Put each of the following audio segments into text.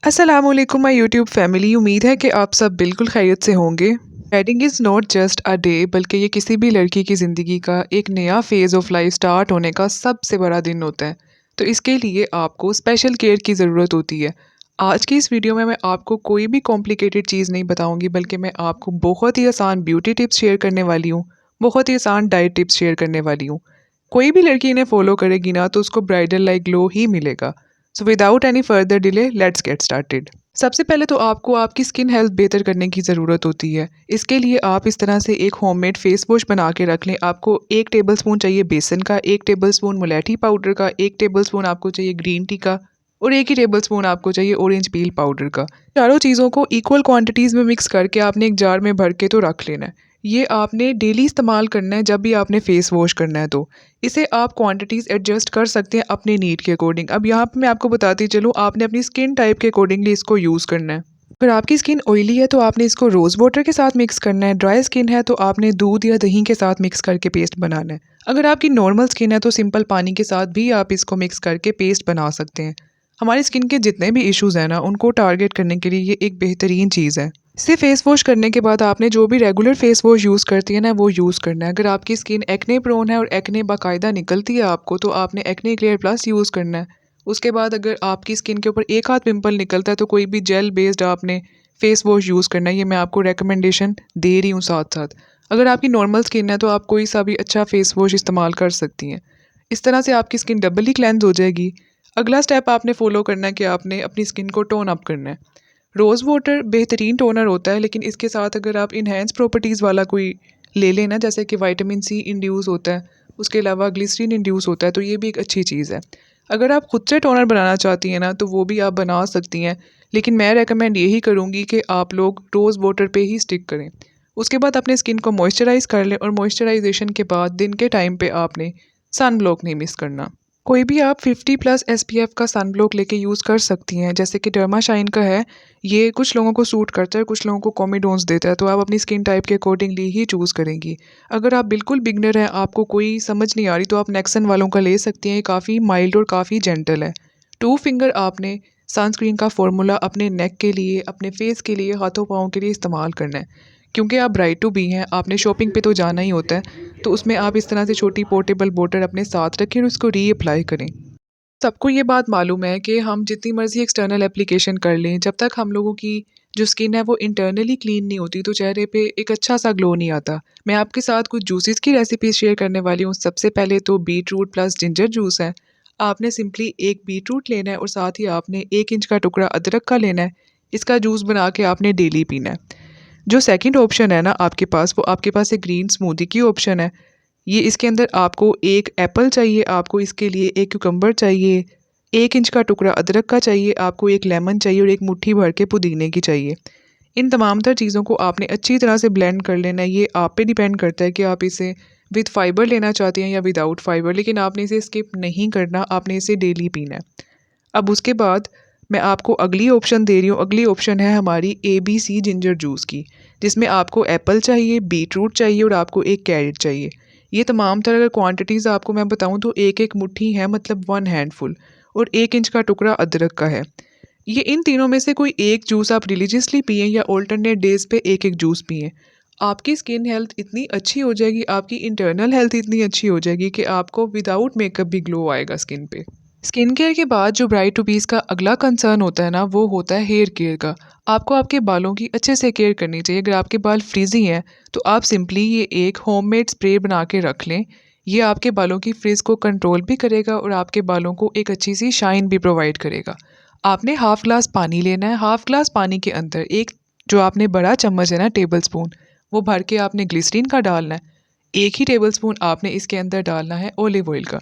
अस्सलामुअलैकुम my YouTube family. उम्मीद है कि आप सब बिल्कुल खैरियत से होंगे। Wedding is not just a day, बल्कि ये किसी भी लड़की की ज़िंदगी का एक नया फ़ेज़ ऑफ लाइफ स्टार्ट होने का सबसे बड़ा दिन होता है। तो इसके लिए आपको स्पेशल केयर की ज़रूरत होती है। आज की इस वीडियो में मैं आपको कोई भी कॉम्प्लिकेटेड चीज़ नहीं बताऊंगी, बल्कि मैं आपको बहुत ही आसान ब्यूटी टिप्स शेयर करने वाली हूँ। बहुत ही आसान डाइट टिप्स शेयर करने वाली हूँ। कोई भी लड़की इन्हें फॉलो करेगी ना तो उसको ब्राइडल लाइक ग्लो ही मिलेगा। So without any further delay let's get started. सबसे पहले तो आपको आपकी स्किन हेल्थ बेहतर करने की ज़रूरत होती है। इसके लिए आप इस तरह से एक होममेड फेस वॉश बना के रख लें। आपको 1 टेबलस्पून चाहिए बेसन का, 1 टेबलस्पून मुलेठी पाउडर का, 1 टेबलस्पून आपको चाहिए ग्रीन टी का और 1 ही टेबलस्पून आपको चाहिए ऑरेंज पील पाउडर का। चारों चीज़ों को इक्वल क्वांटिटीज़ में मिक्स करके आपने एक जार में भर के तो रख लेना है। ये आपने डेली इस्तेमाल करना है जब भी आपने फेस वॉश करना है तो। इसे आप क्वांटिटीज़ एडजस्ट कर सकते हैं अपने नीड के अकॉर्डिंग। अब यहाँ पे मैं आपको बताती चलूँ, आपने अपनी स्किन टाइप के अकॉर्डिंगली इसको यूज़ करना है। अगर आपकी स्किन ऑयली है तो आपने इसको रोज़ वाटर के साथ मिक्स करना है। ड्राई स्किन है तो आपने दूध या दही के साथ मिक्स करके पेस्ट बनाना है। अगर आपकी नॉर्मल स्किन है तो सिंपल पानी के साथ भी आप इसको मिक्स करके पेस्ट बना सकते हैं। हमारी स्किन के जितने भी इश्यूज़ हैं ना, उनको टारगेट करने के लिए ये एक बेहतरीन चीज़ है। इसे फेस वॉश करने के बाद आपने जो भी रेगुलर फेस वॉश यूज़ करती है ना, वो यूज़ करना है। अगर आपकी स्किन एक्ने प्रोन है और एक्ने बाकायदा निकलती है आपको, तो आपने एक्ने क्लियर प्लस यूज़ करना है। उसके बाद अगर आपकी स्किन के ऊपर एक आध पिंपल निकलता है तो कोई भी जेल बेस्ड आपने फेस वॉश यूज़ करना है। ये मैं आपको रिकमेंडेशन दे रही हूँ साथ साथ। अगर आपकी नॉर्मल स्किन है तो आप कोई सा भी अच्छा फेस वॉश इस्तेमाल कर सकती हैं। इस तरह से आपकी स्किन डबली क्लेंज हो जाएगी। अगला स्टेप आपने फॉलो करना है कि आपने अपनी स्किन को टोन अप करना है। रोज़ वाटर बेहतरीन टोनर होता है, लेकिन इसके साथ अगर आप इन्हेंस प्रॉपर्टीज़ वाला कोई ले लेना, जैसे कि विटामिन सी इंड्यूस होता है, उसके अलावा ग्लिसरीन इंड्यूस होता है, तो ये भी एक अच्छी चीज़ है। अगर आप खुद से टोनर बनाना चाहती हैं ना, तो वो भी आप बना सकती हैं, लेकिन मैं रेकमेंड यही करूँगी कि आप लोग रोज़ वाटर पे ही स्टिक करें। उसके बाद अपने स्किन को मॉइस्चराइज़ कर लें और मॉइस्चराइजेशन के बाद दिन के टाइम पे आपने सन ब्लॉक नहीं मिस करना। कोई भी आप 50 प्लस एसपीएफ का सन ब्लॉक लेके यूज़ कर सकती हैं, जैसे कि डर्माशाइन का है। ये कुछ लोगों को सूट करता है, कुछ लोगों को कॉमिडोन्स देता है, तो आप अपनी स्किन टाइप के अकॉर्डिंगली ही चूज़ करेंगी। अगर आप बिल्कुल बिगनर हैं, आपको कोई समझ नहीं आ रही, तो आप नेक्सन वालों का ले सकती हैं। ये काफ़ी माइल्ड और काफ़ी जेंटल है। 2 फिंगर आपने सनस्क्रीन का फॉर्मूला अपने नेक के लिए, अपने फेस के लिए, हाथों पाँव के लिए इस्तेमाल करना है। क्योंकि आप ब्राइड टू बी हैं, आपने शॉपिंग पे तो जाना ही होता है, तो उसमें आप इस तरह से छोटी पोर्टेबल बॉटल अपने साथ रखें और उसको रीअप्लाई करें। सबको ये बात मालूम है कि हम जितनी मर्ज़ी एक्सटर्नल एप्लीकेशन कर लें, जब तक हम लोगों की जो स्किन है वो इंटरनली क्लीन नहीं होती, तो चेहरे पे एक अच्छा सा ग्लो नहीं आता। मैं आपके साथ कुछ जूसेस की रेसिपीज़ शेयर करने वाली हूँ। सबसे पहले तो beetroot plus ginger juice है। आपने सिंपली एक बीट रूट लेना है और साथ ही आपने 1 इंच का टुकड़ा अदरक का लेना है। इसका जूस बना के आपने डेली पीना है। जो सेकंड ऑप्शन है ना आपके पास, वो आपके पास एक ग्रीन स्मूदी की ऑप्शन है। ये इसके अंदर आपको 1 एप्पल चाहिए, आपको इसके लिए 1 क्यूकम्बर चाहिए, 1 इंच का टुकड़ा अदरक का चाहिए, आपको 1 लेमन चाहिए और 1 मुट्ठी भर के पुदीने की चाहिए। इन तमाम तर चीज़ों को आपने अच्छी तरह से ब्लेंड कर लेना है। ये आप पे डिपेंड करता है कि आप इसे विद फाइबर लेना चाहते हैं या विदाउट फाइबर, लेकिन आपने इसे स्किप नहीं करना, आपने इसे डेली पीना है। अब उसके बाद मैं आपको अगली ऑप्शन दे रही हूँ। अगली ऑप्शन है हमारी ABC जिंजर जूस की, जिसमें आपको एप्पल चाहिए, बीट रूट चाहिए और आपको 1 कैरेट चाहिए। ये तमाम तरह अगर क्वांटिटीज़ आपको मैं बताऊँ तो 1-1 मुट्ठी है, मतलब 1 हैंडफुल, और 1 इंच का टुकड़ा अदरक का है। ये इन तीनों में से कोई एक जूस आप रिलीजियसली पिएँ या ऑल्टरनेट डेज़ पे 1-1 जूस पिएँ। आपकी स्किन हेल्थ इतनी अच्छी हो जाएगी, आपकी इंटरनल हेल्थ इतनी अच्छी हो जाएगी कि आपको विदाउट मेकअप भी ग्लो आएगा स्किन पे। स्किन केयर के बाद जो ब्राइड टू बीज़ का अगला कंसर्न होता है ना, वो होता है हेयर केयर का। आपको आपके बालों की अच्छे से केयर करनी चाहिए। अगर आपके बाल फ्रीज़ी हैं, तो आप सिंपली ये एक होममेड स्प्रे बना के रख लें। ये आपके बालों की फ्रिज़ को कंट्रोल भी करेगा और आपके बालों को एक अच्छी सी शाइन भी प्रोवाइड करेगा। आपने हाफ़ ग्लास पानी लेना है। हाफ़ ग्लास पानी के अंदर एक जो आपने बड़ा चम्मच है ना, टेबल स्पून, वो भर के आपने ग्लिसरीन का डालना है। 1 ही टेबल स्पून आपने इसके अंदर डालना है ऑलिव ऑयल का।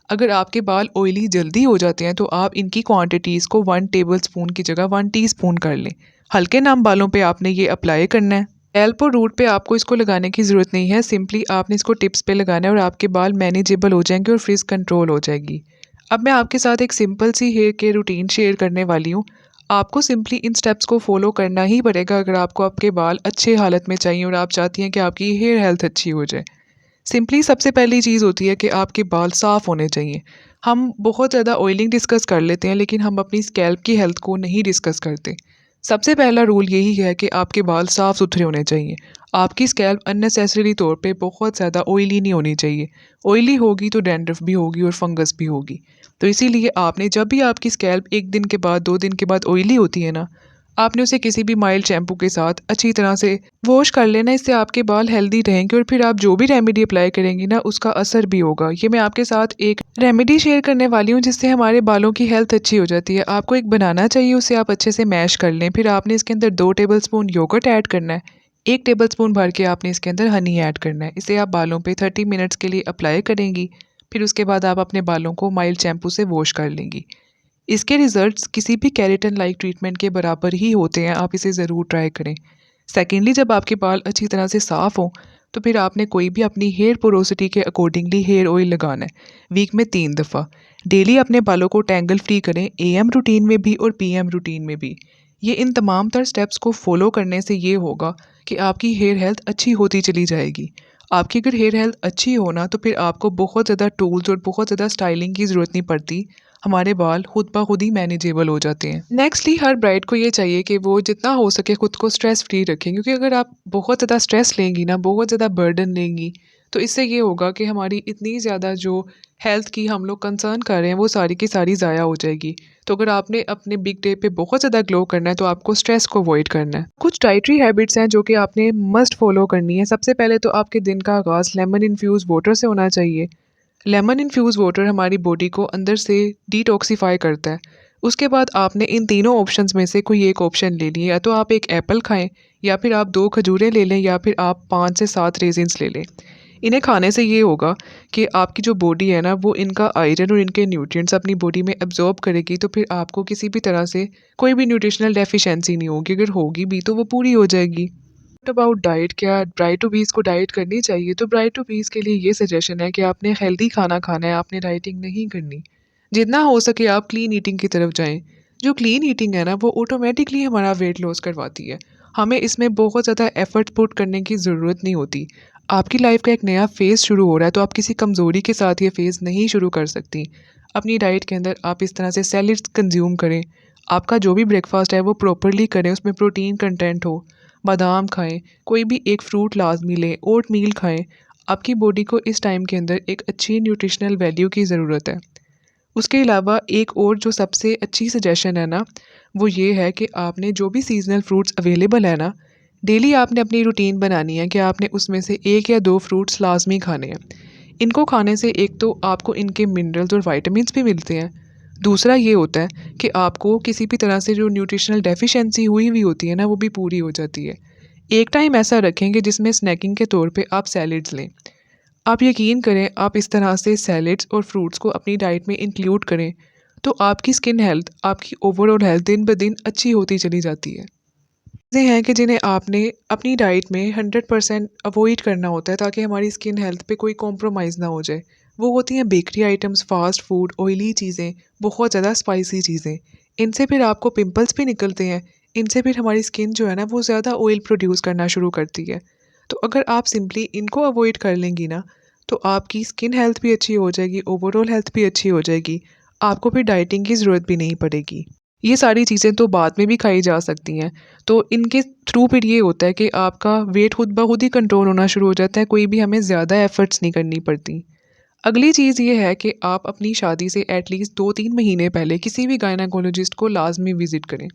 अगर आपके बाल ऑयली जल्दी हो जाते हैं, तो आप इनकी क्वांटिटीज़ को 1 टेबलस्पून की जगह 1 टीस्पून कर लें। हल्के नम बालों पे आपने ये अप्लाई करना है। स्कैल्प और रूट पे आपको इसको लगाने की ज़रूरत नहीं है, सिंपली आपने इसको टिप्स पे लगाना है और आपके बाल मैनेजेबल हो जाएंगे और फ्रिज कंट्रोल हो जाएगी। अब मैं आपके साथ एक simple see here care routine share करने वाली हूँ। आपको सिंपली इन स्टेप्स को फॉलो करना ही पड़ेगा अगर आपको आपके बाल अच्छे हालत में चाहिए और आप चाहती हैं कि आपकी हेयर हेल्थ अच्छी हो जाए। सिंपली सबसे पहली चीज़ होती है कि आपके बाल साफ़ होने चाहिए। हम बहुत ज़्यादा ऑयलिंग डिस्कस कर लेते हैं लेकिन हम अपनी स्कैल्प की हेल्थ को नहीं डिस्कस करते। सबसे पहला रूल यही है कि आपके बाल साफ़ सुथरे होने चाहिए। आपकी स्कैल्प अननेसेसरी तौर पे बहुत ज़्यादा ऑयली नहीं होनी चाहिए। ऑयली होगी तो डैंड्रफ भी होगी और फंगस भी होगी। तो इसीलिए आपने जब भी आपकी स्कैल्प 1 दिन के बाद 2 दिन के बाद ऑयली होती है ना, आपने उसे किसी भी माइल्ड शैम्पू के साथ अच्छी तरह से वॉश कर लेना। इससे आपके बाल हेल्दी रहेंगे और फिर आप जो भी रेमेडी अप्लाई करेंगी ना उसका असर भी होगा। ये मैं आपके साथ एक रेमेडी शेयर करने वाली हूँ जिससे हमारे बालों की हेल्थ अच्छी हो जाती है। आपको एक बनाना चाहिए, उसे आप अच्छे से मैश कर लें। फिर आपने इसके अंदर 2 टेबलस्पून योगर्ट ऐड करना है। 1 टेबलस्पून भर के आपने इसके अंदर हनी ऐड करना है। इसे आप बालों पे 30 मिनट्स के लिए अप्लाई करेंगी। फिर उसके बाद आप अपने बालों को माइल्ड शैम्पू से वॉश कर लेंगी। इसके रिजल्ट्स किसी भी केराटिन लाइक ट्रीटमेंट के बराबर ही होते हैं। आप इसे ज़रूर ट्राई करें। सेकेंडली, जब आपके बाल अच्छी तरह से साफ़ हों तो फिर आपने कोई भी अपनी हेयर पोरोसिटी के अकॉर्डिंगली हेयर ऑयल लगाना है। वीक में 3 दफ़ा डेली अपने बालों को टैंगल फ्री करें, एएम रूटीन में भी और पीएम रूटीन में भी। ये इन तमाम तर स्टेप्स को फॉलो करने से ये होगा कि आपकी हेयर हेल्थ अच्छी होती चली जाएगी। आपकी अगर हेयर हेल्थ अच्छी हो ना तो फिर आपको बहुत ज़्यादा टूल्स और बहुत ज़्यादा स्टाइलिंग की ज़रूरत नहीं पड़ती। हमारे बाल खुद ब खुद ही मैनेजेबल हो जाते हैं। नेक्स्टली, हर ब्राइड को ये चाहिए कि वो जितना हो सके खुद को स्ट्रेस फ्री रखें, क्योंकि अगर आप बहुत ज़्यादा स्ट्रेस लेंगी ना, बहुत ज़्यादा बर्डन लेंगी, तो इससे ये होगा कि हमारी इतनी ज़्यादा जो हेल्थ की हम लोग कंसर्न कर रहे हैं वो सारी की सारी ज़ाया हो जाएगी। तो अगर आपने अपने बिग डे पे बहुत ज़्यादा ग्लो करना है तो आपको स्ट्रेस को अवॉइड करना है। कुछ डाइटरी हैबिट्स हैं जो कि आपने मस्ट फॉलो करनी है। सबसे पहले तो आपके दिन का आगाज़ लेमन इन्फ्यूज़ वाटर से होना चाहिए। लेमन इन्फ्यूज़ वाटर हमारी बॉडी को अंदर से डिटॉक्सिफाई करता है। उसके बाद आपने इन तीनों ऑप्शंस में से कोई एक ऑप्शन ले लिया, या तो आप एक एप्पल खाएं, या फिर आप 2 खजूरें ले लें, या फिर आप 5 से 7 रेजिन्स ले लें। इन्हें खाने से ये होगा कि आपकी जो बॉडी है ना वो इनका आयरन और इनके न्यूट्रिएंट्स अपनी बॉडी में एब्जॉर्ब करेगी। तो फिर आपको किसी भी तरह से कोई भी न्यूट्रिशनल डेफिशिएंसी नहीं होगी। अगर होगी भी तो वो पूरी हो जाएगी। अबाउट डाइट, क्या ब्राइड टू बीस को डाइट करनी चाहिए? तो ब्राइड टू बीस के लिए ये सजेशन है कि आपने हेल्दी खाना खाना है, आपने डाइटिंग नहीं करनी। जितना हो सके आप क्लीन ईटिंग की तरफ जाएं। जो क्लीन ईटिंग है ना वो ऑटोमेटिकली हमारा वेट लॉस करवाती है। हमें इसमें बहुत ज़्यादा एफर्ट पुट करने की ज़रूरत नहीं होती। आपकी लाइफ का एक नया फेज़ शुरू हो रहा है तो आप किसी कमज़ोरी के साथ ये फेज़ नहीं शुरू कर सकती। अपनी डाइट के अंदर आप इस तरह से सैलेड्स कंज्यूम करें। आपका जो भी ब्रेकफास्ट है वो प्रॉपरली करें, उसमें प्रोटीन कंटेंट हो। बादाम खाएं, कोई भी एक फ्रूट लाजमी लें, ओट मील खाएं। आपकी बॉडी को इस टाइम के अंदर एक अच्छी न्यूट्रिशनल वैल्यू की ज़रूरत है। उसके अलावा एक और जो सबसे अच्छी सजेशन है ना वो ये है कि आपने जो भी सीजनल फ्रूट्स अवेलेबल है ना, डेली आपने अपनी रूटीन बनानी है कि आपने उसमें से 1 या 2 फ्रूट्स लाजमी खाने हैं। इनको खाने से एक तो आपको इनके मिनरल्स और विटामिन्स भी मिलते हैं। दूसरा ये होता है कि आपको किसी भी तरह से जो न्यूट्रिशनल डेफिशिएंसी हुई हुई होती है ना वो भी पूरी हो जाती है। एक टाइम ऐसा रखेंगे जिसमें स्नैकिंग के तौर पे आप सैलेड्स लें। आप यकीन करें, आप इस तरह से सैलेड्स और फ्रूट्स को अपनी डाइट में इंक्लूड करें तो आपकी स्किन हेल्थ, आपकी ओवरऑल हेल्थ दिन ब दिन अच्छी होती चली जाती है। चीज़ें हैं कि जिन्हें आपने अपनी डाइट में 100% अवॉइड करना होता है ताकि हमारी स्किन हेल्थ पे कोई कॉम्प्रोमाइज़ ना हो जाए। वो होती हैं bakery items, fast food, oily चीज़ें, बहुत ज़्यादा स्पाइसी चीज़ें। इनसे फिर आपको पिंपल्स भी निकलते हैं। इनसे फिर हमारी स्किन जो है ना वो ज़्यादा ऑयल प्रोड्यूस करना शुरू करती है। तो अगर आप सिंपली इनको अवॉइड कर लेंगी ना तो आपकी स्किन हेल्थ भी अच्छी हो जाएगी, ओवरऑल हेल्थ भी अच्छी हो जाएगी। आपको फिर डाइटिंग की ज़रूरत भी नहीं पड़ेगी। ये सारी चीज़ें तो बाद में भी खाई जा सकती हैं। तो इनके थ्रू फिर ये होता है कि आपका वेट खुद ब खुद ही कंट्रोल होना शुरू हो जाता है, कोई भी हमें ज़्यादा एफ़र्ट्स नहीं करनी पड़ती। अगली चीज़ ये है कि आप अपनी शादी से एटलीस्ट 2-3 महीने पहले किसी भी गायनेकोलॉजिस्ट को लाज़मी विज़िट करें।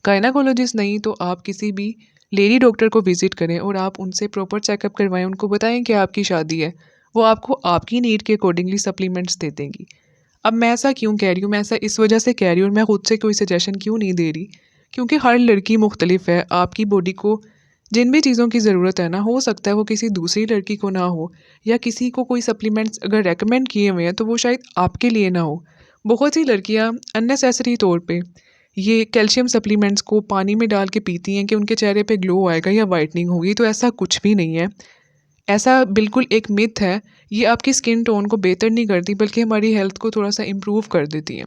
गायनेकोलॉजिस्ट नहीं तो आप किसी भी लेडी डॉक्टर को विज़िट करें और आप उनसे प्रॉपर चेकअप करवाएँ, उनको बताएँ कि आपकी शादी है। वो आपको आपकी नीड के अकॉर्डिंगली सप्लीमेंट्स दे देंगी। अब मैं ऐसा क्यों कह रही हूँ, मैं ऐसा इस वजह से कह रही हूँ और मैं खुद से कोई सजेशन क्यों नहीं दे रही, क्योंकि हर लड़की मुख्तलिफ है। आपकी बॉडी को जिन भी चीज़ों की ज़रूरत है ना, हो सकता है वो किसी दूसरी लड़की को ना हो, या किसी को कोई सप्लीमेंट्स अगर रेकमेंड किए हुए हैं तो वो शायद आपके लिए ना हो। बहुत सी लड़कियाँ अननेसेसरी तौर पे ये कैल्शियम सप्लीमेंट्स को पानी में डाल के पीती हैं कि उनके चेहरे पे ग्लो आएगा या वाइटनिंग होगी, तो ऐसा कुछ भी नहीं है। ऐसा बिल्कुल एक मिथ है। ये आपकी स्किन टोन को बेहतर नहीं करती बल्कि हमारी हेल्थ को थोड़ा सा इम्प्रूव कर देती है।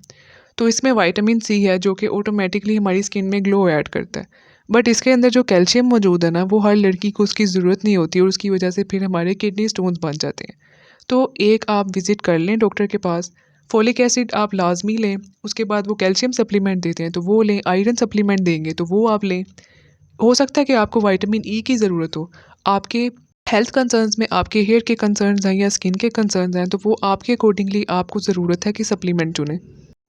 तो इसमें विटामिन सी है जो कि ऑटोमेटिकली हमारी स्किन में ग्लो ऐड करता है। बट इसके अंदर जो कैल्शियम मौजूद है ना वो हर लड़की को उसकी ज़रूरत नहीं होती और उसकी वजह से फिर हमारे किडनी स्टोन्स बन जाते हैं। तो एक आप विज़िट कर लें डॉक्टर के पास, फोलिक एसिड आप लाजमी लें। उसके बाद वो कैल्शियम सप्लीमेंट देते हैं तो वो लें, आयरन सप्लीमेंट देंगे तो वो आप लें। हो सकता है कि आपको विटामिन ई की ज़रूरत हो। आपके हेल्थ कंसर्न्स में आपके हेयर के कंसर्न्स हैं या स्किन के कंसर्न्स हैं तो वो आपके अकॉर्डिंगली आपको ज़रूरत है कि सप्लीमेंट चुनें।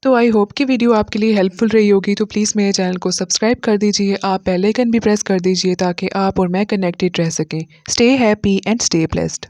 तो आई होप कि वीडियो आपके लिए हेल्पफुल रही होगी, तो प्लीज़ मेरे चैनल को सब्सक्राइब कर दीजिए। आप बेल आइकन भी प्रेस कर दीजिए ताकि आप और मैं कनेक्टेड रह सकें। Stay happy and stay blessed.